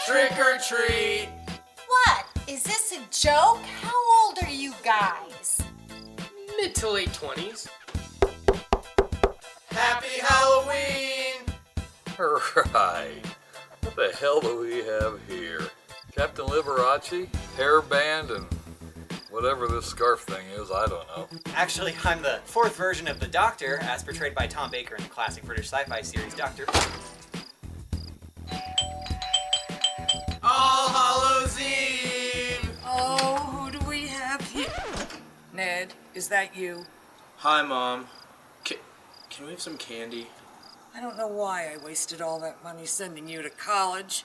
Trick or treat! What? Is this a joke? How old are you guys? Mid to late 20s. Happy Halloween! Right. What the hell do we have here? Captain Liberace, hairband, and whatever this scarf thing is, I don't know. Actually, I'm the fourth version of the Doctor, as portrayed by Tom Baker in the classic British sci-fi series Doctor. All Hallows Eve! Oh, who do we have here? Ned, is that you? Hi, Mom. Can we have some candy? I don't know why I wasted all that money sending you to college.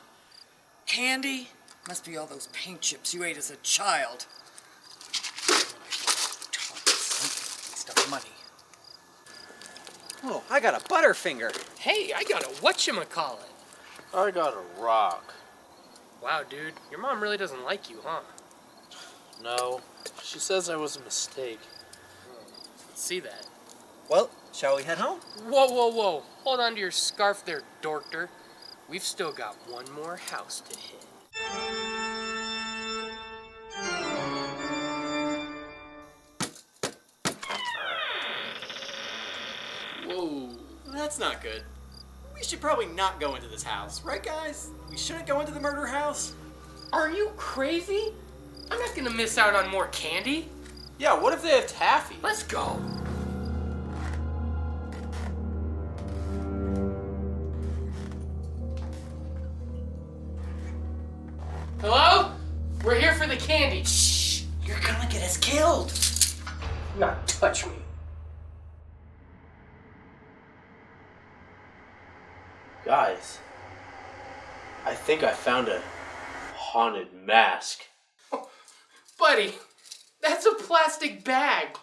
Candy? Must be all those paint chips you ate as a child. Waste of money. Oh, I got a Butterfinger. Hey, I got a whatchamacallit. I got a rock. Wow, dude, your mom really doesn't like you, huh? No, she says I was a mistake. Let's see that. Well, shall we head home? Whoa, whoa, whoa. Hold on to your scarf there, Dorkter. We've still got one more house to hit. Whoa, that's not good. We should probably not go into this house, right guys? We shouldn't go into the murder house. Are you crazy? I'm not gonna miss out on more candy. Yeah, what if they have taffy? Let's go. Hello? We're here for the candy. Shh! You're gonna get us killed. Not touch me. Guys, I think I found a haunted mask. Buddy, that's a plastic bag.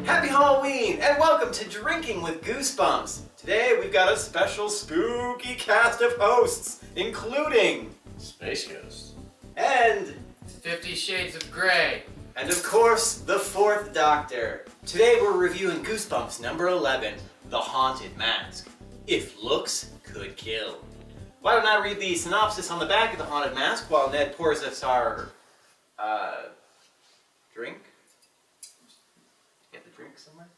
Happy Halloween, and welcome to Drinking with Goosebumps. Today we've got a special spooky cast of hosts, including Space Ghost. and 50 Shades of Grey. of course, the fourth Doctor. Today we're reviewing Goosebumps number 11, The Haunted Mask. If looks could kill. Why don't I read the synopsis on the back of The Haunted Mask while Ned pours us our, drink? Get the drink somewhere?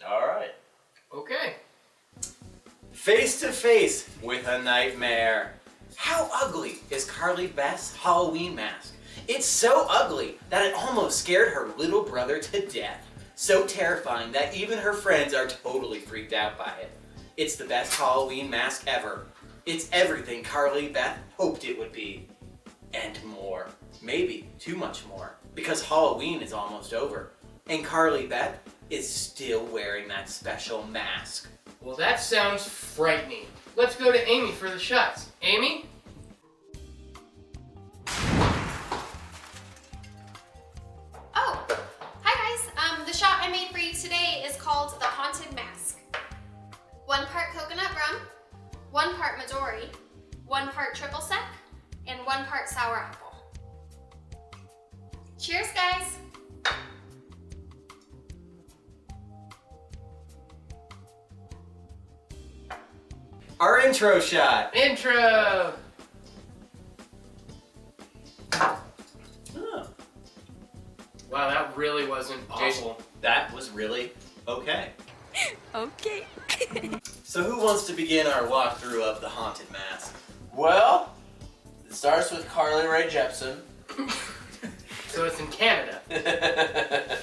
Alright. Okay. Face to face with a nightmare. How ugly is Carly Beth's Halloween mask? It's so ugly that it almost scared her little brother to death. So terrifying that even her friends are totally freaked out by it. It's the best Halloween mask ever. It's everything Carly Beth hoped it would be. And more. Maybe too much more. Because Halloween is almost over. And Carly Beth is still wearing that special mask. Well, that sounds frightening. Let's go to Amy for the shots. Amy? Oh, hi guys. The shot I made for you today is called the Haunted Mask. 1 part coconut rum, 1 part Midori, 1 part triple sec, and 1 part sour apple. Cheers, guys. Our intro shot. Intro! Oh, Wow, that really wasn't awesome. That was really okay. Okay. So who wants to begin our walkthrough of the Haunted Mask? Well, it starts with Carly Rae Jepsen. So it's in Canada.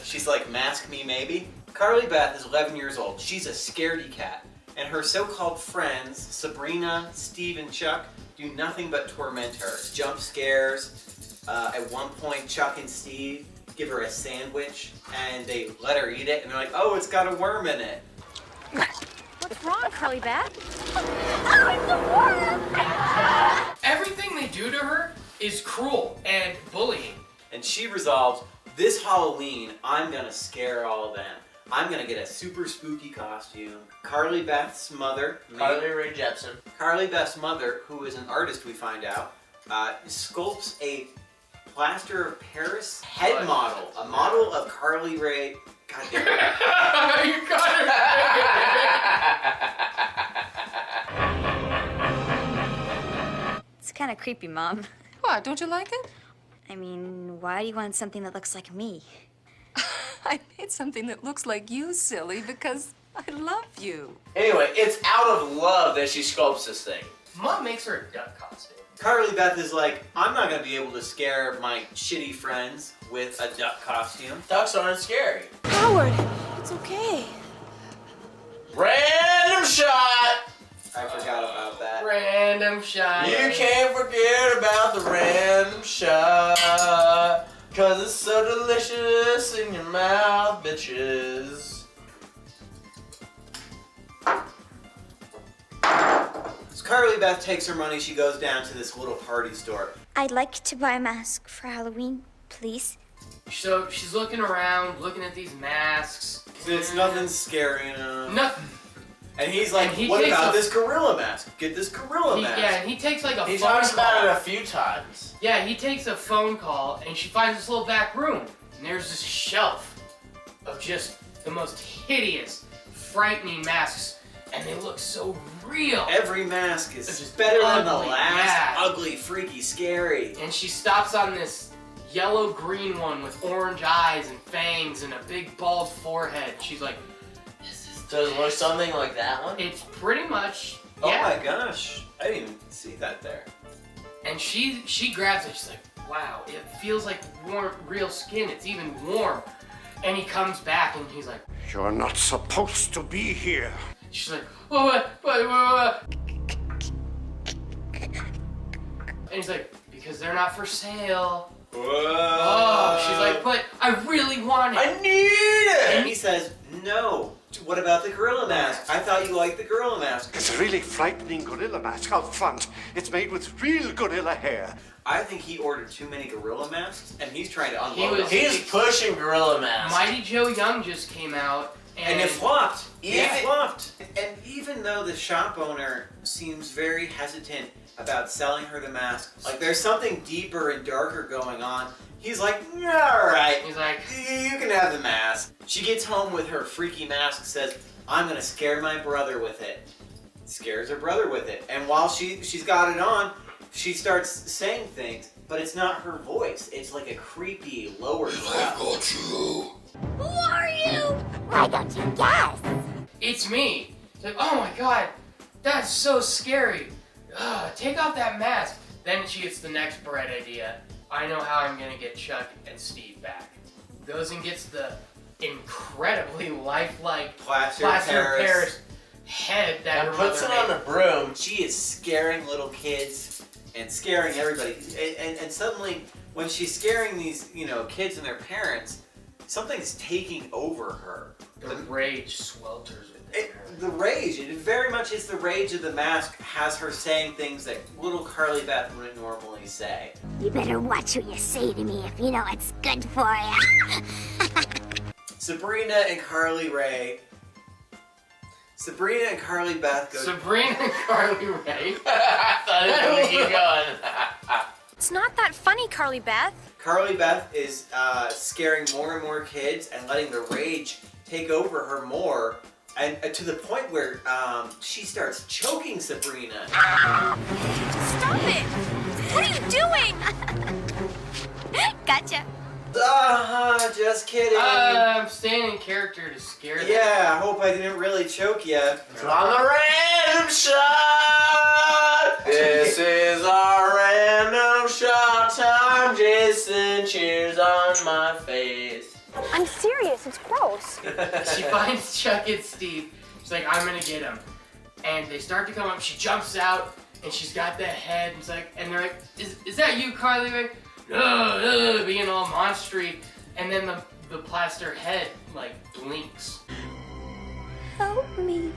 She's like, mask me maybe? Carly Beth is 11 years old. She's a scaredy cat. And her so-called friends, Sabrina, Steve, and Chuck, do nothing but torment her. Jump scares. At one point, Chuck and Steve give her a sandwich, and they let her eat it, and they're like, oh, it's got a worm in it. What's wrong, Carly Beth? Oh, it's a worm! Everything they do to her is cruel and bullying. And she resolves, this Halloween, I'm gonna scare all of them. I'm gonna get a super spooky costume. Carly Beth's mother, Carly Rae Jepsen. Carly Beth's mother, who is an artist, we find out, sculpts a plaster of Paris head model, a model of Carly Rae. God damn it. You got it. It's kind of creepy, Mom. What, don't you like it? I mean, why do you want something that looks like me? I made something that looks like you, silly, because I love you. Anyway, it's out of love that she sculpts this thing. Mom makes her a duck costume. Carly Beth is like, I'm not gonna be able to scare my shitty friends with a duck costume. Ducks aren't scary. Howard, it's okay. Random shot! I forgot about that. Random shot. You can't forget about the random shot. Cause it's so delicious in your mouth, bitches. So Carly Beth takes her money, she goes down to this little party store. I'd like to buy a mask for Halloween, please. So she's looking around, looking at these masks. It's nothing scary enough. Nothing. And he's like, And he what takes about a- this gorilla mask? Get this gorilla mask. Yeah, and he takes like a He phone talks call. about it a few times. Yeah, he takes a phone call and she finds this little back room. And there's this shelf of just the most hideous, frightening masks. And they look so real. Every mask is just better than the ugly, last. yeah. Ugly, freaky, scary. And she stops on this yellow-green one with orange eyes and fangs and a big bald forehead. She's like, this is Does it look something like that one? It's pretty much, Oh yeah. my gosh. I didn't even see that there. And she grabs it. She's like, wow, it feels like warm, real skin. It's even warm. And he comes back and he's like, You're not supposed to be here. she's like, what? And he's like, because they're not for sale. Whoa. Oh, she's like, but I really want it. I need it! And he says, no. What about the gorilla mask? I thought you liked the gorilla mask. It's a really frightening gorilla mask out front. It's made with real gorilla hair. I think he ordered too many gorilla masks, and he's trying to unload them. He's pushing Gorilla Mask. Mighty Joe Young just came out. And it flopped. Yeah. It flopped. And even though the shop owner seems very hesitant about selling her the mask, like there's something deeper and darker going on, he's like, all right, He's like, you can have the mask. She gets home with her freaky mask, says, I'm gonna scare my brother with it. Scares her brother with it. And while she's got it on, she starts saying things, but it's not her voice. It's like a creepy, lower growl. you. Who are you? Why don't you guess? it's me. It's like, oh my god, that's so scary. Ugh, take off that mask. Then she gets the next bright idea. I know how I'm gonna get Chuck and Steve back. Goes and gets the incredibly lifelike Plaster plaster of Paris head that her And puts it mother on a broom. She is scaring little kids and scaring everybody. And suddenly, when she's scaring these, kids and their parents, something's taking over her. made. The rage swelters within her. The rage, it very much is the rage of the mask, has her saying things that little Carly Beth wouldn't normally say. You better watch what you say to me if you know it's good for you. Sabrina and Carly Beth go. Sabrina and Carly Rae. I thought it was gonna keep going. It's not that funny, Carly Beth. Carly Beth is scaring more and more kids and letting the rage take over her more, and to the point where she starts choking Sabrina. Stop it! What are you doing? Gotcha. Just kidding. I'm staying in character to scare them. Yeah, I hope I didn't really choke you. It's on the random shot. This is our random shot time. Jason, cheers on my face. I'm serious. It's gross. She finds Chuck and Steve. She's like, I'm gonna get him. And they start to come up. She jumps out, and she's got that head. And, it's like, and they're like, is that you, Carly? Like, being all monstery. And then the plaster head, like, blinks. Help me.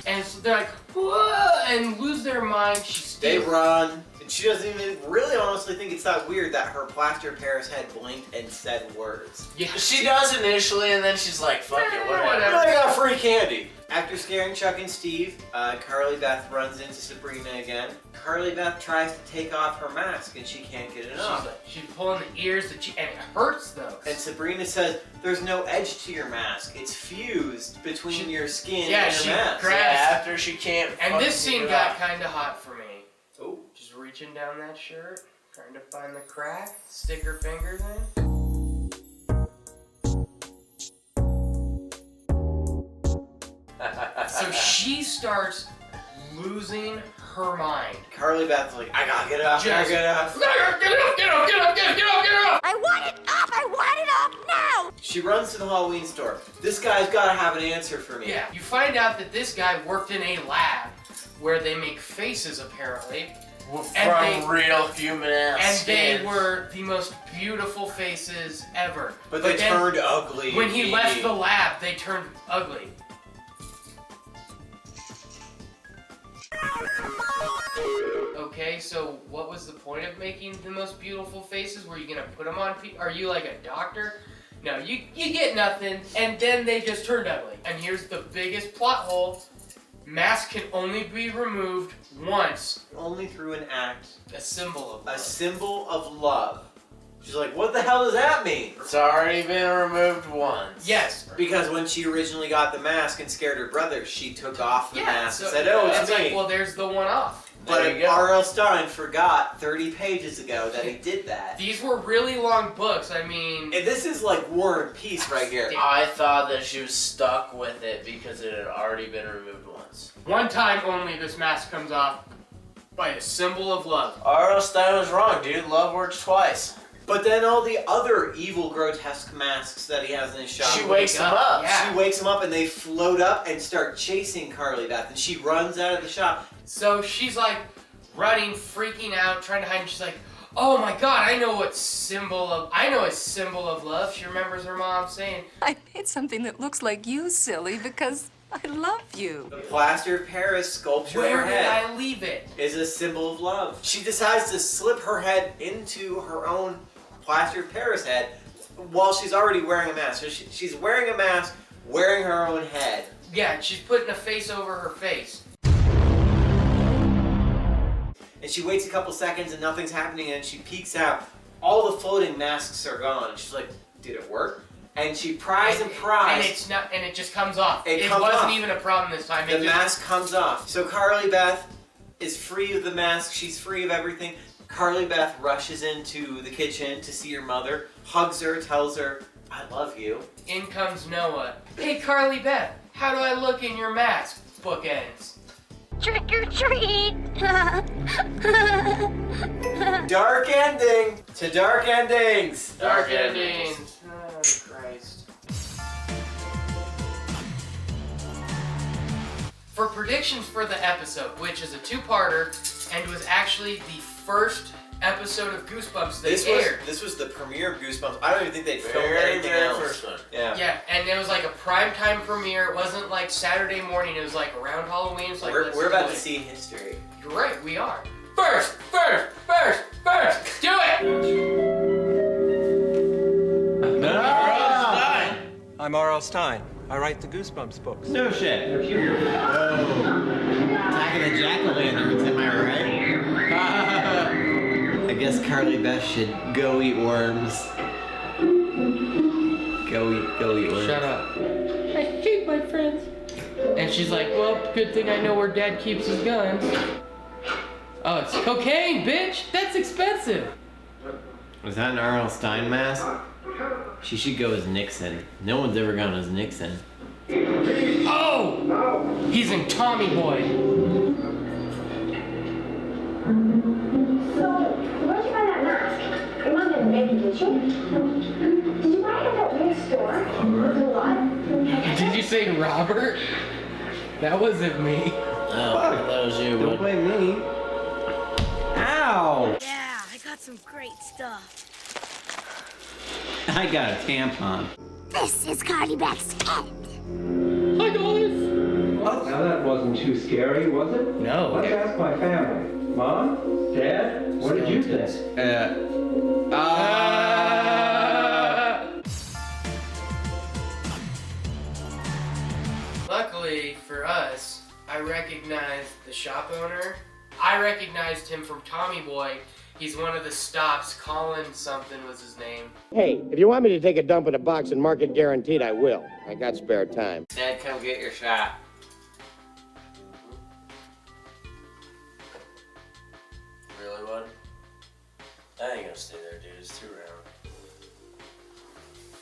And so they're like, whoa, and lose their mind. They run. And she doesn't even really honestly think it's that weird that her plaster Paris head blinked and said words. Yeah. She does initially, and then she's like, fuck it, whatever. I got free candy. After scaring Chuck and Steve, Carly Beth runs into Sabrina again. Carly Beth tries to take off her mask and she can't get it off. She's pulling the ears and it hurts though. And Sabrina says, there's no edge to your mask. It's fused between your skin and your mask. After she can't. And this scene got kind of hot for me. Oh. Just reaching down that shirt, trying to find the crack, stick her fingers in. So she starts losing her mind. Carly Beth's like, I gotta get it off, I gotta get it off. I want it up! I want it up now! She runs to the Halloween store. This guy's gotta have an answer for me. Yeah, you find out that this guy worked in a lab where they make faces apparently. From real human ass And skin. they were the most beautiful faces ever. But they turned ugly. When he left the lab, they turned ugly. Okay, so what was the point of making the most beautiful faces? Were you gonna put them on people? Are you like a doctor? No, you get nothing, and then they just turned ugly. And here's the biggest plot hole. Mask can only be removed once. Only through an act. A symbol of love. A symbol of love. She's like, what the hell does that mean? It's already been removed once. Yes. Because when she originally got the mask and scared her brother, she took off the mask and so said, oh, it's me. like, well, there's the one off. But R.L. Stein forgot 30 pages ago that he did that. These were really long books, I mean... And this is like War and Peace right here. I thought that she was stuck with it because it had already been removed once. One time only this mask comes off by a symbol of love. R.L. Stein was wrong, dude. Love works twice. But then all the other evil, grotesque masks that he has in his shop. She wakes them up. Yeah. She wakes them up and they float up and start chasing Carly Beth. And she runs out of the shop. So she's like running, freaking out, trying to hide, and she's like, oh my god, I know a symbol of love. She remembers her mom saying, I made something that looks like you, silly, because I love you. The plaster of Paris sculpture where of her did head I leave it? is a symbol of love. She decides to slip her head into her own plaster of Paris head while she's already wearing a mask. So she's wearing a mask, wearing her own head. Yeah, she's putting a face over her face. And she waits a couple seconds and nothing's happening, and she peeks out. All the floating masks are gone. She's like, did it work? And she pries and pries. And it's not, and it just comes off. It wasn't comes off. even a problem this time. The mask comes off. So Carly Beth is free of the mask. She's free of everything. Carly Beth rushes into the kitchen to see her mother, hugs her, tells her, I love you. In comes Noah. Hey Carly Beth, how do I look in your mask? Bookends. Trick or treat! Dark ending to dark endings. Dark endings. Oh, Christ. For predictions for the episode, which is a two-parter, and was actually the first episode of Goosebumps they aired. This was the premiere of Goosebumps. I don't even think they filmed anything else. First one. Yeah. Yeah, and it was like a primetime premiere. It wasn't like Saturday morning. It was like around Halloween. It's like, We're about to see history. You're right, we are. First! Do it! I'm R.L. Stein. I write the Goosebumps books. No shit. Attack of the Jack-o'-lanterns, am I right? I guess Carly Beth should go eat worms. Go eat worms. Shut up. I hate my friends. And she's like, well, good thing I know where Dad keeps his guns. Oh, it's cocaine, bitch! That's expensive! Was that an R.L. Stein mask? She should go as Nixon. No one's ever gone as Nixon. Oh! He's in Tommy Boy. So, where'd you buy that mask? Your mom didn't make it, did you? Did you buy it at that weird store Did you say Robert? That wasn't me. Oh, that was you. Don't blame me. Ow! Yeah, I got some great stuff. I got a tampon. This is Carly Beth's end. Hi guys. Now that wasn't too scary, was it? No. Let's ask my family. Mom? Dad? What did you think? Luckily for us, I recognized the shop owner. I recognized him from Tommy Boy. He's one of the stops. Colin something was his name. Hey, if you want me to take a dump in a box and mark it guaranteed, I will. I got spare time. Dad, come get your shot. Really, bud? I ain't gonna stay there, dude. It's too round.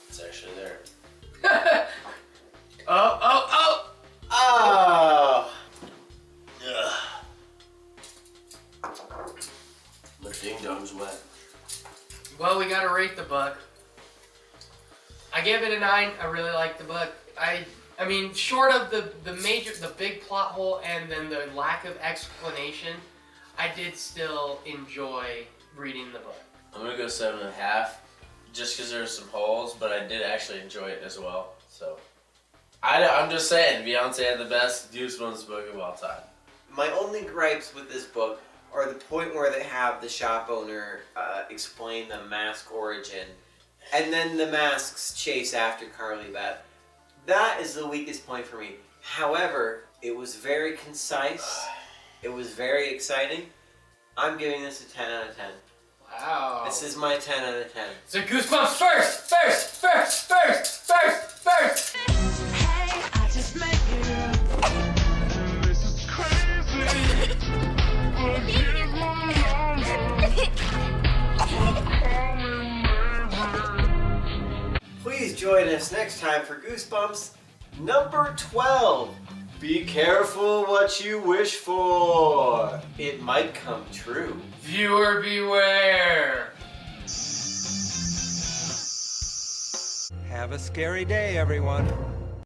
It's actually there. Oh! Oh! Ugh. My ding dong's wet. Well, we gotta rate the book. I gave it a 9. I really like the book. I mean, short of the big plot hole and then the lack of explanation, I did still enjoy reading the book. I'm gonna go 7.5, just because there were some holes, but I did actually enjoy it as well. So, I'm just saying, Beyonce had the best Goosebumps book of all time. My only gripes with this book are the point where they have the shop owner explain the mask origin, and then the masks chase after Carly Beth. That is the weakest point for me. However, it was very concise. It was very exciting. I'm giving this a 10 out of 10. Wow. This is my 10 out of 10. So Goosebumps first! Hey, I just met you. This is crazy. Please join us next time for Goosebumps number 12. Be careful what you wish for. It might come true. Viewer beware! Have a scary day, everyone.